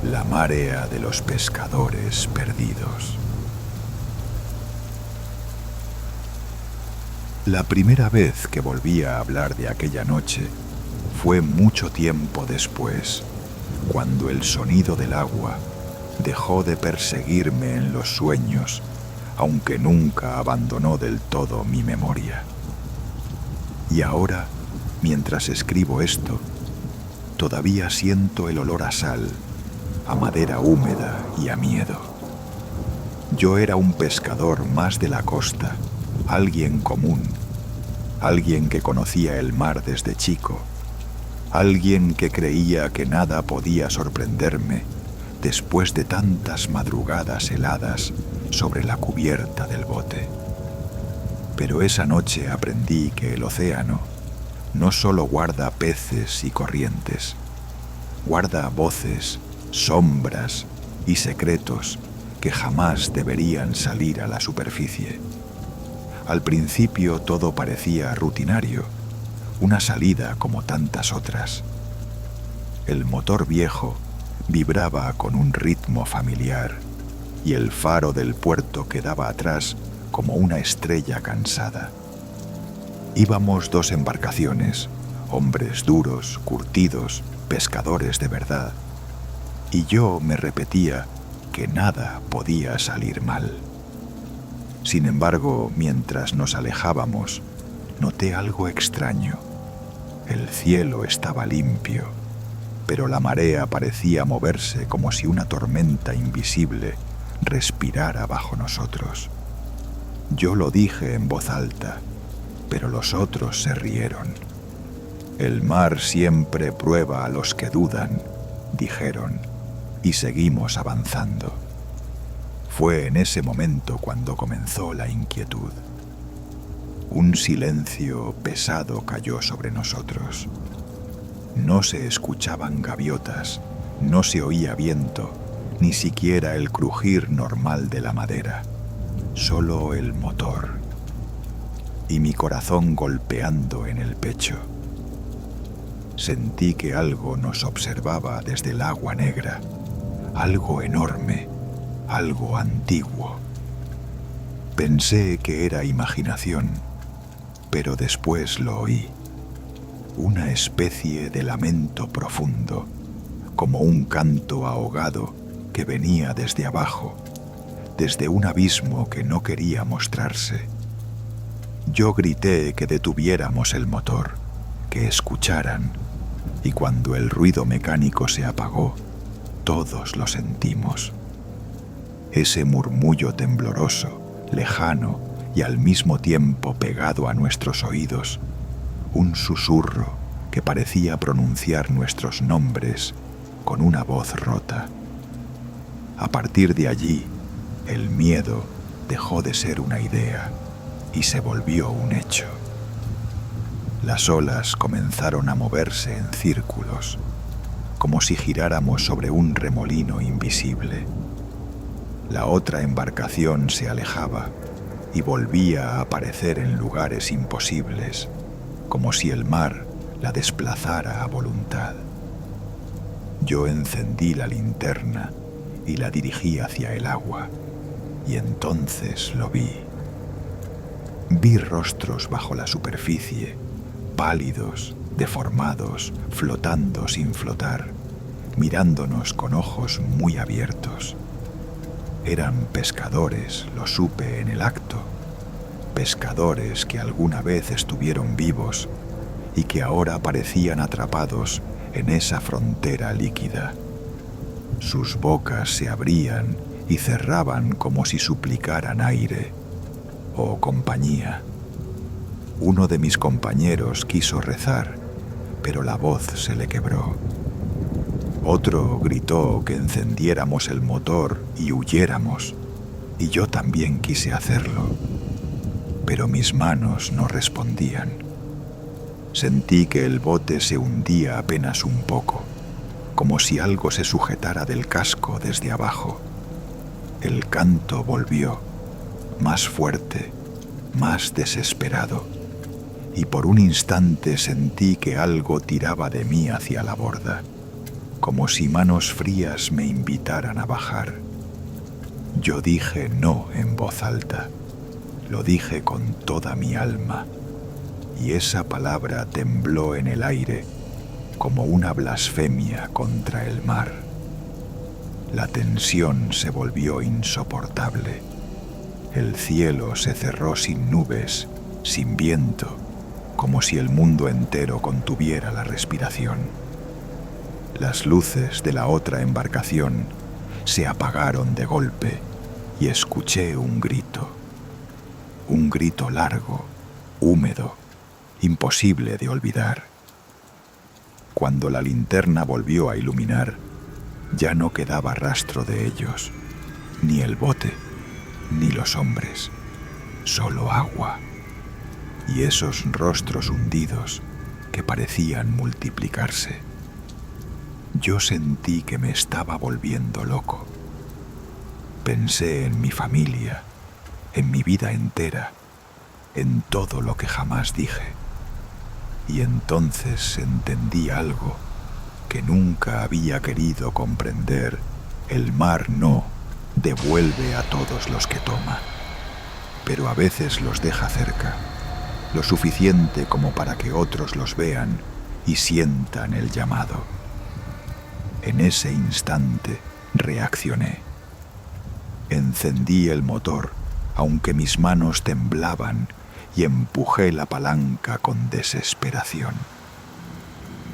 La marea de los pescadores perdidos. La primera vez que volví a hablar de aquella noche fue mucho tiempo después, cuando el sonido del agua dejó de perseguirme en los sueños, aunque nunca abandonó del todo mi memoria. Y ahora, mientras escribo esto, todavía siento el olor a sal, a madera húmeda y a miedo. Yo era un pescador más de la costa, alguien común, alguien que conocía el mar desde chico, alguien que creía que nada podía sorprenderme después de tantas madrugadas heladas sobre la cubierta del bote. Pero esa noche aprendí que el océano no solo guarda peces y corrientes, guarda voces, sombras y secretos que jamás deberían salir a la superficie. Al principio todo parecía rutinario, una salida como tantas otras. El motor viejo vibraba con un ritmo familiar y el faro del puerto quedaba atrás como una estrella cansada. Íbamos 2 embarcaciones, hombres duros, curtidos, pescadores de verdad, y yo me repetía que nada podía salir mal. Sin embargo, mientras nos alejábamos, noté algo extraño. El cielo estaba limpio, pero la marea parecía moverse como si una tormenta invisible respirara bajo nosotros. Yo lo dije en voz alta, pero los otros se rieron. El mar siempre prueba a los que dudan, dijeron, y seguimos avanzando. Fue en ese momento cuando comenzó la inquietud. Un silencio pesado cayó sobre nosotros. No se escuchaban gaviotas, no se oía viento, ni siquiera el crujir normal de la madera, solo el motor. Y mi corazón golpeando en el pecho. Sentí que algo nos observaba desde el agua negra, algo enorme, algo antiguo. Pensé que era imaginación, pero después lo oí. Una especie de lamento profundo, como un canto ahogado que venía desde abajo, desde un abismo que no quería mostrarse. Yo grité que detuviéramos el motor, que escucharan, y cuando el ruido mecánico se apagó, todos lo sentimos. Ese murmullo tembloroso, lejano y al mismo tiempo pegado a nuestros oídos, un susurro que parecía pronunciar nuestros nombres con una voz rota. A partir de allí, el miedo dejó de ser una idea y se volvió un hecho. Las olas comenzaron a moverse en círculos, como si giráramos sobre un remolino invisible. La otra embarcación se alejaba y volvía a aparecer en lugares imposibles, como si el mar la desplazara a voluntad. Yo encendí la linterna y la dirigí hacia el agua, y entonces lo vi. Vi rostros bajo la superficie, pálidos, deformados, flotando sin flotar, mirándonos con ojos muy abiertos. Eran pescadores, lo supe en el acto, pescadores que alguna vez estuvieron vivos y que ahora parecían atrapados en esa frontera líquida. Sus bocas se abrían y cerraban como si suplicaran aire o compañía. Uno de mis compañeros quiso rezar, pero la voz se le quebró. Otro gritó que encendiéramos el motor y huyéramos, y yo también quise hacerlo, pero mis manos no respondían. Sentí que el bote se hundía apenas un poco, como si algo se sujetara del casco desde abajo. El canto volvió, más fuerte, más desesperado, y por un instante sentí que algo tiraba de mí hacia la borda, como si manos frías me invitaran a bajar. Yo dije no en voz alta, lo dije con toda mi alma, y esa palabra tembló en el aire como una blasfemia contra el mar. La tensión se volvió insoportable. El cielo se cerró sin nubes, sin viento, como si el mundo entero contuviera la respiración. Las luces de la otra embarcación se apagaron de golpe y escuché un grito largo, húmedo, imposible de olvidar. Cuando la linterna volvió a iluminar, ya no quedaba rastro de ellos, ni el bote, ni los hombres, solo agua y esos rostros hundidos que parecían multiplicarse. Yo sentí que me estaba volviendo loco. Pensé en mi familia, en mi vida entera, en todo lo que jamás dije. Y entonces entendí algo que nunca había querido comprender. El mar no devuelve a todos los que toma, pero a veces los deja cerca, lo suficiente como para que otros los vean y sientan el llamado. En ese instante reaccioné. Encendí el motor, aunque mis manos temblaban, y empujé la palanca con desesperación.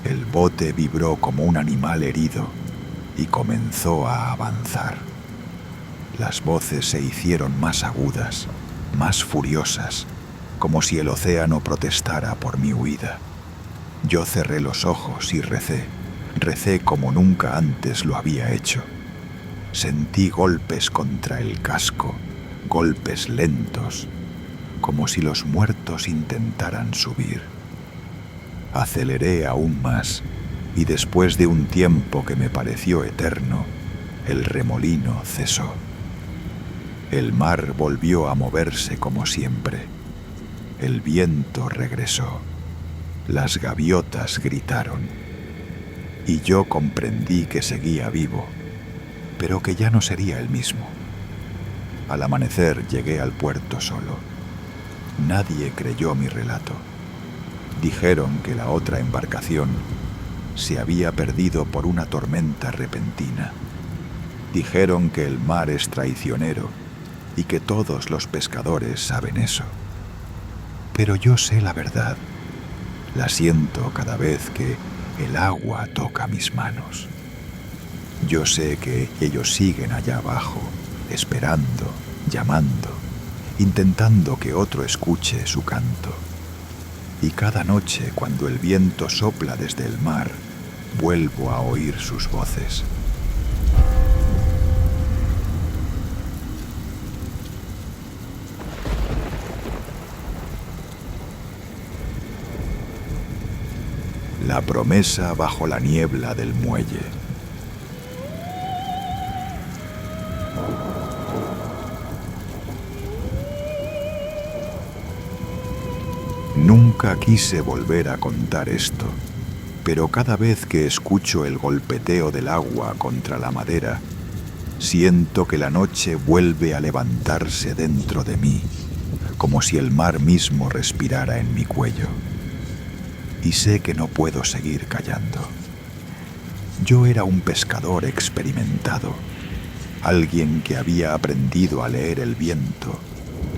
El bote vibró como un animal herido y comenzó a avanzar. Las voces se hicieron más agudas, más furiosas, como si el océano protestara por mi huida. Yo cerré los ojos y recé como nunca antes lo había hecho. Sentí golpes contra el casco, golpes lentos, como si los muertos intentaran subir. Aceleré aún más y después de un tiempo que me pareció eterno, el remolino cesó. El mar volvió a moverse como siempre. El viento regresó. Las gaviotas gritaron. Y yo comprendí que seguía vivo, pero que ya no sería el mismo. Al amanecer llegué al puerto solo. Nadie creyó mi relato. Dijeron que la otra embarcación se había perdido por una tormenta repentina. Dijeron que el mar es traicionero y que todos los pescadores saben eso. Pero yo sé la verdad. La siento cada vez que el agua toca mis manos. Yo sé que ellos siguen allá abajo, esperando, llamando, intentando que otro escuche su canto. Y cada noche, cuando el viento sopla desde el mar, vuelvo a oír sus voces. La promesa bajo la niebla del muelle. Nunca quise volver a contar esto, pero cada vez que escucho el golpeteo del agua contra la madera, siento que la noche vuelve a levantarse dentro de mí, como si el mar mismo respirara en mi cuello. Y sé que no puedo seguir callando. Yo era un pescador experimentado, alguien que había aprendido a leer el viento,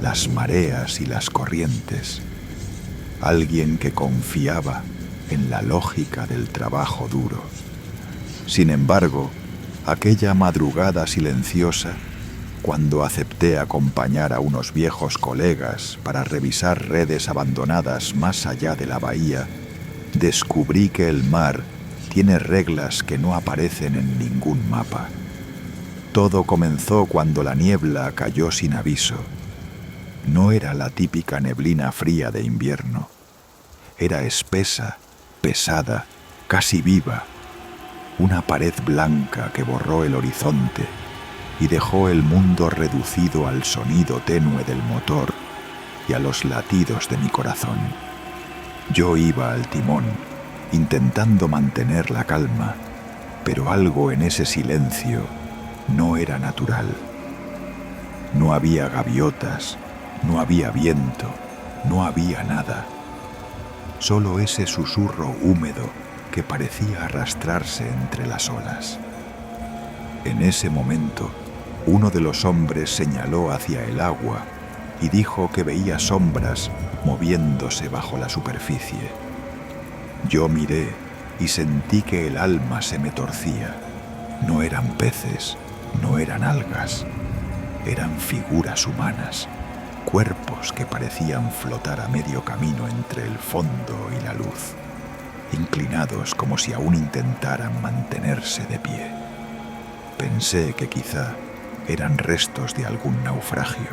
las mareas y las corrientes, alguien que confiaba en la lógica del trabajo duro. Sin embargo, aquella madrugada silenciosa, cuando acepté acompañar a unos viejos colegas para revisar redes abandonadas más allá de la bahía, descubrí que el mar tiene reglas que no aparecen en ningún mapa. Todo comenzó cuando la niebla cayó sin aviso. No era la típica neblina fría de invierno. Era espesa, pesada, casi viva. Una pared blanca que borró el horizonte y dejó el mundo reducido al sonido tenue del motor y a los latidos de mi corazón. Yo iba al timón, intentando mantener la calma, pero algo en ese silencio no era natural. No había gaviotas, no había viento, no había nada. Solo ese susurro húmedo que parecía arrastrarse entre las olas. En ese momento, uno de los hombres señaló hacia el agua y dijo que veía sombras moviéndose bajo la superficie. Yo miré y sentí que el alma se me torcía. No eran peces, no eran algas, eran figuras humanas, cuerpos que parecían flotar a medio camino entre el fondo y la luz, inclinados como si aún intentaran mantenerse de pie. Pensé que quizá eran restos de algún naufragio,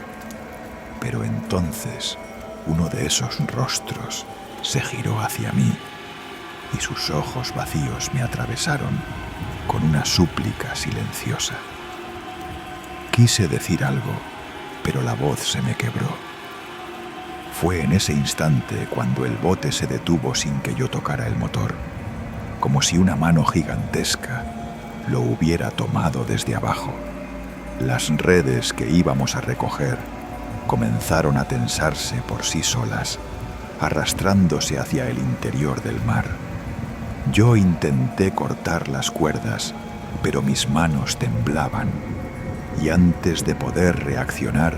pero entonces uno de esos rostros se giró hacia mí y sus ojos vacíos me atravesaron con una súplica silenciosa. Quise decir algo, pero la voz se me quebró. Fue en ese instante cuando el bote se detuvo sin que yo tocara el motor, como si una mano gigantesca lo hubiera tomado desde abajo. Las redes que íbamos a recoger comenzaron a tensarse por sí solas, arrastrándose hacia el interior del mar. Yo intenté cortar las cuerdas, pero mis manos temblaban, y antes de poder reaccionar,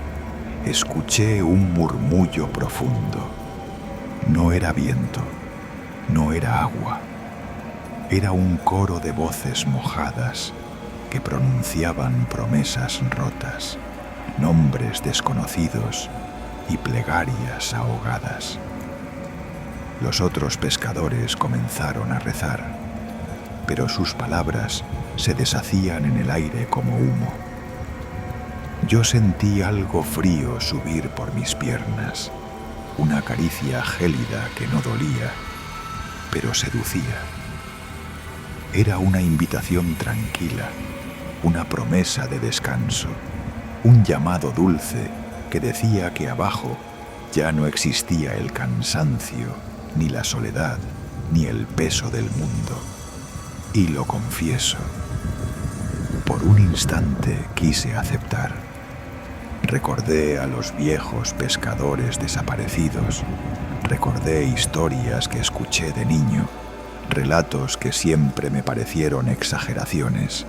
escuché un murmullo profundo. No era viento, no era agua, era un coro de voces mojadas que pronunciaban promesas rotas, nombres desconocidos y plegarias ahogadas. Los otros pescadores comenzaron a rezar, pero sus palabras se deshacían en el aire como humo. Yo sentí algo frío subir por mis piernas, una caricia gélida que no dolía, pero seducía. Era una invitación tranquila, una promesa de descanso, un llamado dulce que decía que abajo ya no existía el cansancio, ni la soledad, ni el peso del mundo. Y lo confieso, por un instante quise aceptar. Recordé a los viejos pescadores desaparecidos, recordé historias que escuché de niño, relatos que siempre me parecieron exageraciones.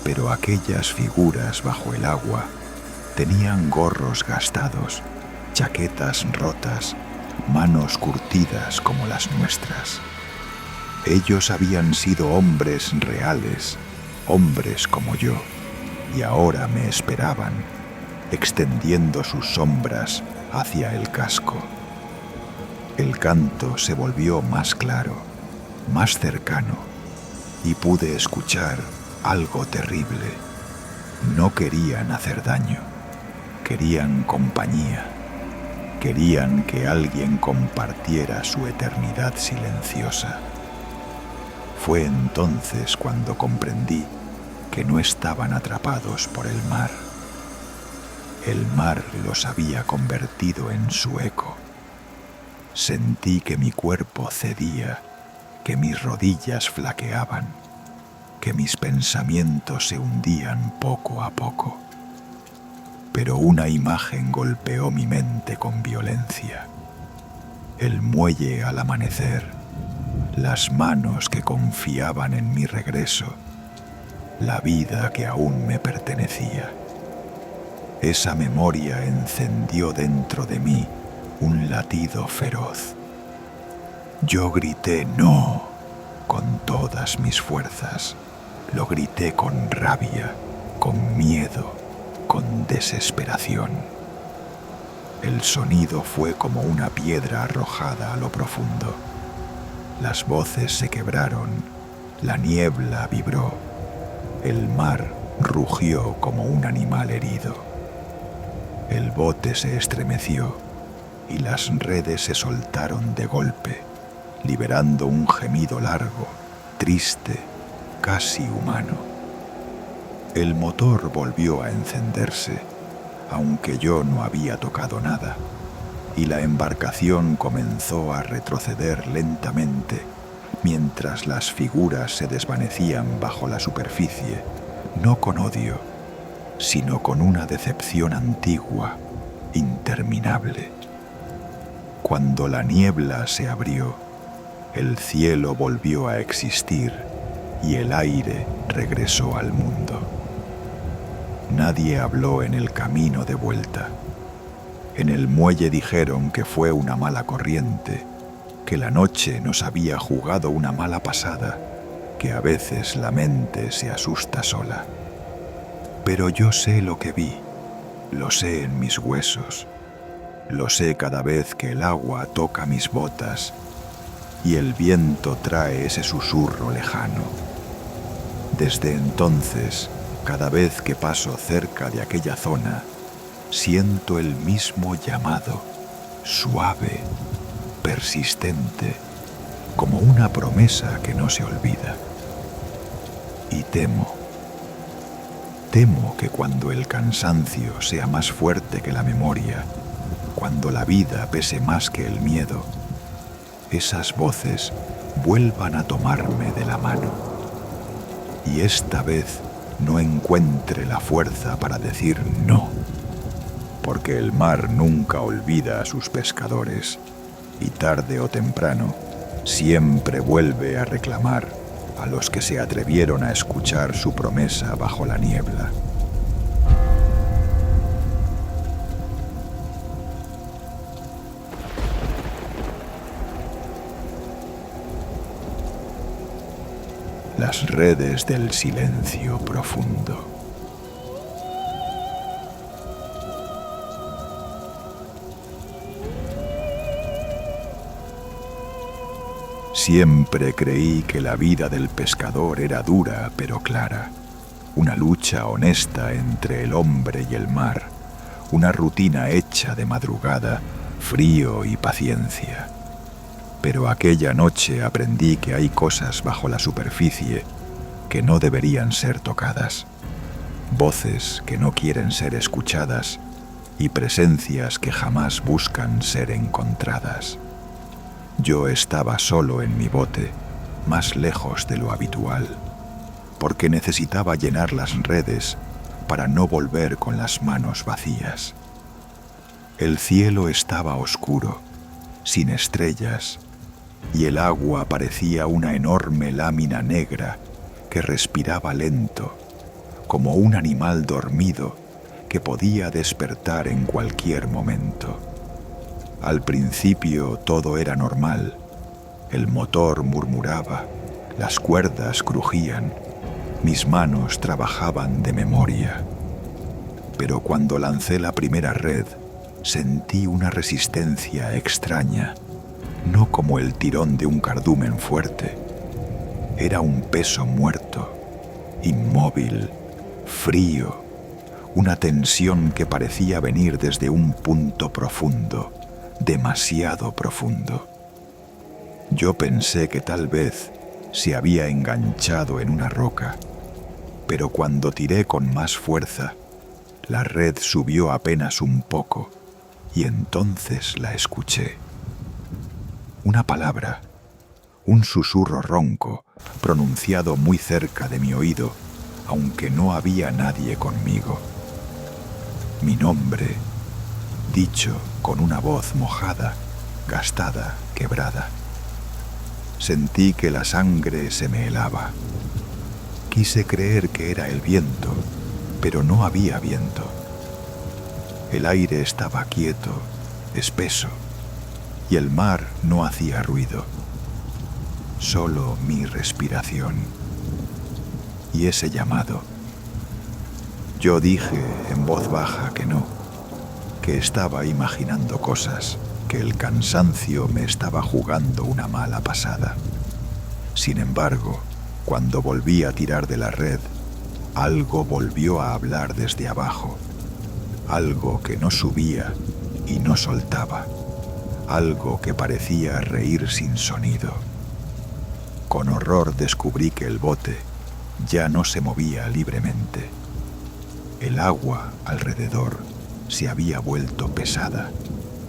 Pero aquellas figuras bajo el agua tenían gorros gastados, chaquetas rotas, manos curtidas como las nuestras. Ellos habían sido hombres reales, hombres como yo, y ahora me esperaban, extendiendo sus sombras hacia el casco. El canto se volvió más claro, más cercano, y pude escuchar algo terrible. No querían hacer daño, querían compañía, querían que alguien compartiera su eternidad silenciosa. Fue entonces cuando comprendí que no estaban atrapados por el mar. El mar los había convertido en su eco. Sentí que mi cuerpo cedía, que mis rodillas flaqueaban, que mis pensamientos se hundían poco a poco. Pero una imagen golpeó mi mente con violencia. El muelle al amanecer, las manos que confiaban en mi regreso, la vida que aún me pertenecía. Esa memoria encendió dentro de mí un latido feroz. Yo grité "no" con todas mis fuerzas. Lo grité con rabia, con miedo, con desesperación. El sonido fue como una piedra arrojada a lo profundo. Las voces se quebraron, la niebla vibró, el mar rugió como un animal herido. El bote se estremeció y las redes se soltaron de golpe, liberando un gemido largo, triste, casi humano. El motor volvió a encenderse, aunque yo no había tocado nada, y la embarcación comenzó a retroceder lentamente mientras las figuras se desvanecían bajo la superficie, no con odio, sino con una decepción antigua, interminable. Cuando la niebla se abrió, el cielo volvió a existir y el aire regresó al mundo. Nadie habló en el camino de vuelta. En el muelle dijeron que fue una mala corriente, que la noche nos había jugado una mala pasada, que a veces la mente se asusta sola. Pero yo sé lo que vi, lo sé en mis huesos, lo sé cada vez que el agua toca mis botas y el viento trae ese susurro lejano. Desde entonces, cada vez que paso cerca de aquella zona, siento el mismo llamado, suave, persistente, como una promesa que no se olvida. Y temo que cuando el cansancio sea más fuerte que la memoria, cuando la vida pese más que el miedo, esas voces vuelvan a tomarme de la mano. Y esta vez no encuentre la fuerza para decir no, porque el mar nunca olvida a sus pescadores y tarde o temprano siempre vuelve a reclamar a los que se atrevieron a escuchar su promesa bajo la niebla. Las redes del silencio profundo. Siempre creí que la vida del pescador era dura pero clara, una lucha honesta entre el hombre y el mar, una rutina hecha de madrugada, frío y paciencia. Pero aquella noche aprendí que hay cosas bajo la superficie que no deberían ser tocadas, voces que no quieren ser escuchadas y presencias que jamás buscan ser encontradas. Yo estaba solo en mi bote, más lejos de lo habitual, porque necesitaba llenar las redes para no volver con las manos vacías. El cielo estaba oscuro, sin estrellas, y el agua parecía una enorme lámina negra que respiraba lento, como un animal dormido que podía despertar en cualquier momento. Al principio todo era normal. El motor murmuraba, las cuerdas crujían, mis manos trabajaban de memoria. Pero cuando lancé la primera red, sentí una resistencia extraña, no como el tirón de un cardumen fuerte. Era un peso muerto, inmóvil, frío, una tensión que parecía venir desde un punto profundo, demasiado profundo. Yo pensé que tal vez se había enganchado en una roca, pero cuando tiré con más fuerza, la red subió apenas un poco y entonces la escuché. Una palabra, un susurro ronco, pronunciado muy cerca de mi oído, aunque no había nadie conmigo. Mi nombre, dicho con una voz mojada, gastada, quebrada. Sentí que la sangre se me helaba. Quise creer que era el viento, pero no había viento. El aire estaba quieto, espeso, y el mar no hacía ruido. Solo mi respiración. Y ese llamado. Yo dije en voz baja que no, que estaba imaginando cosas, que el cansancio me estaba jugando una mala pasada. Sin embargo, cuando volví a tirar de la red, algo volvió a hablar desde abajo, algo que no subía y no soltaba, algo que parecía reír sin sonido. Con horror descubrí que el bote ya no se movía libremente. El agua alrededor se había vuelto pesada,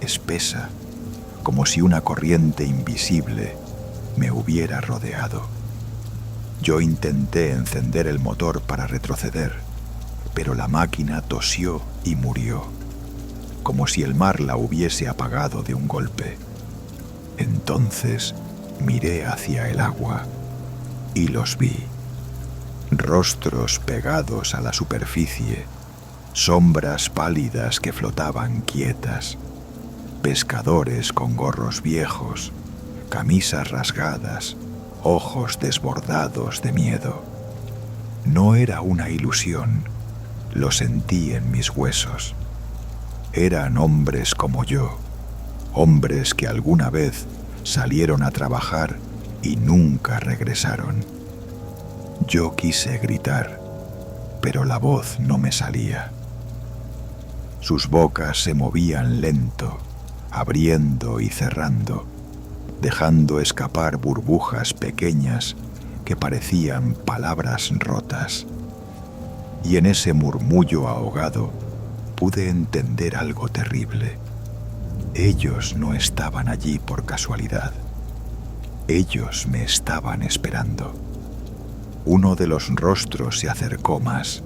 espesa, como si una corriente invisible me hubiera rodeado. Yo intenté encender el motor para retroceder, pero la máquina tosió y murió, como si el mar la hubiese apagado de un golpe. Entonces miré hacia el agua y los vi. Rostros pegados a la superficie, sombras pálidas que flotaban quietas, pescadores con gorros viejos, camisas rasgadas, ojos desbordados de miedo. No era una ilusión, lo sentí en mis huesos. Eran hombres como yo, hombres que alguna vez salieron a trabajar y nunca regresaron. Yo quise gritar, pero la voz no me salía. Sus bocas se movían lento, abriendo y cerrando, dejando escapar burbujas pequeñas que parecían palabras rotas. Y en ese murmullo ahogado pude entender algo terrible. Ellos no estaban allí por casualidad. Ellos me estaban esperando. Uno de los rostros se acercó más,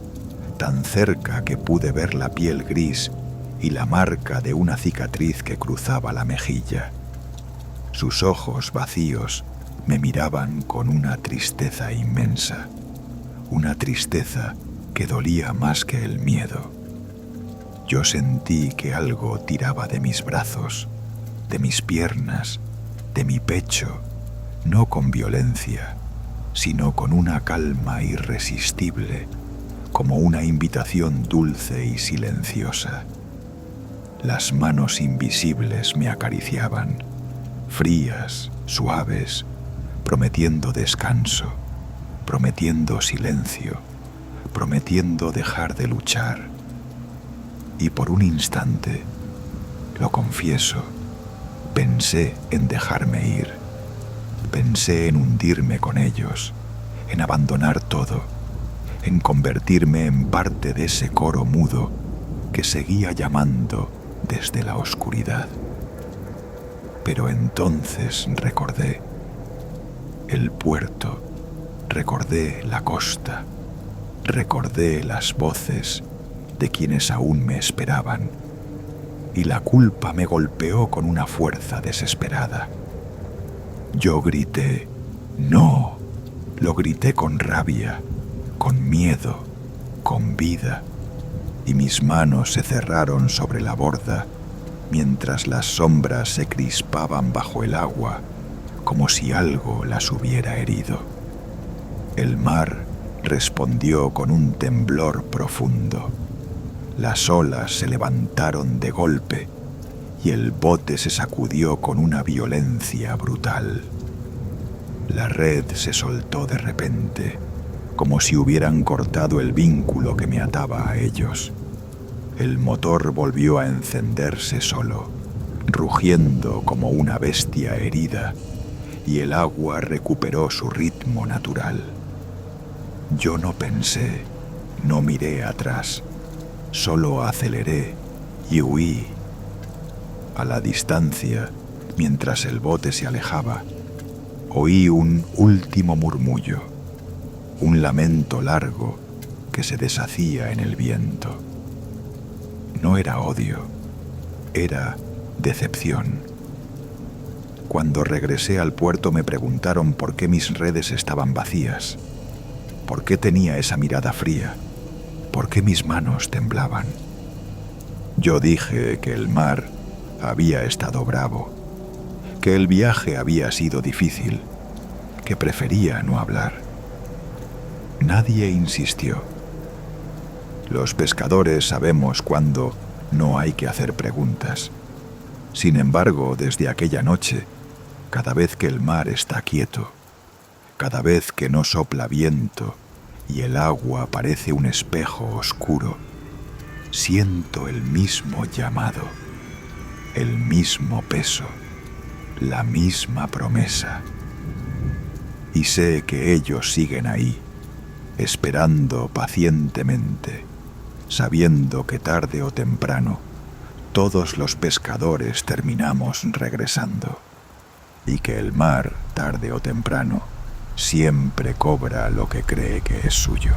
tan cerca que pude ver la piel gris y la marca de una cicatriz que cruzaba la mejilla. Sus ojos vacíos me miraban con una tristeza inmensa, una tristeza que dolía más que el miedo. Yo sentí que algo tiraba de mis brazos, de mis piernas, de mi pecho, no con violencia, sino con una calma irresistible, como una invitación dulce y silenciosa. Las manos invisibles me acariciaban, frías, suaves, prometiendo descanso, prometiendo silencio, prometiendo dejar de luchar. Y por un instante, lo confieso, pensé en dejarme ir. Pensé en hundirme con ellos, en abandonar todo, en convertirme en parte de ese coro mudo que seguía llamando desde la oscuridad. Pero entonces recordé el puerto, recordé la costa, recordé las voces de quienes aún me esperaban, y la culpa me golpeó con una fuerza desesperada. Yo grité, ¡no! Lo grité con rabia, con miedo, con vida, y mis manos se cerraron sobre la borda mientras las sombras se crispaban bajo el agua como si algo las hubiera herido. El mar respondió con un temblor profundo. Las olas se levantaron de golpe y el bote se sacudió con una violencia brutal. La red se soltó de repente, como si hubieran cortado el vínculo que me ataba a ellos. El motor volvió a encenderse solo, rugiendo como una bestia herida, y el agua recuperó su ritmo natural. Yo no pensé, no miré atrás, solo aceleré y huí. A la distancia, mientras el bote se alejaba, oí un último murmullo, un lamento largo que se deshacía en el viento. No era odio, era decepción. Cuando regresé al puerto me preguntaron por qué mis redes estaban vacías, por qué tenía esa mirada fría, por qué mis manos temblaban. Yo dije que el mar había estado bravo, que el viaje había sido difícil, que prefería no hablar. Nadie insistió. Los pescadores sabemos cuándo no hay que hacer preguntas. Sin embargo, desde aquella noche, cada vez que el mar está quieto, cada vez que no sopla viento y el agua parece un espejo oscuro, siento el mismo llamado, el mismo peso, la misma promesa. Y sé que ellos siguen ahí, esperando pacientemente, sabiendo que tarde o temprano todos los pescadores terminamos regresando, y que el mar, tarde o temprano, siempre cobra lo que cree que es suyo.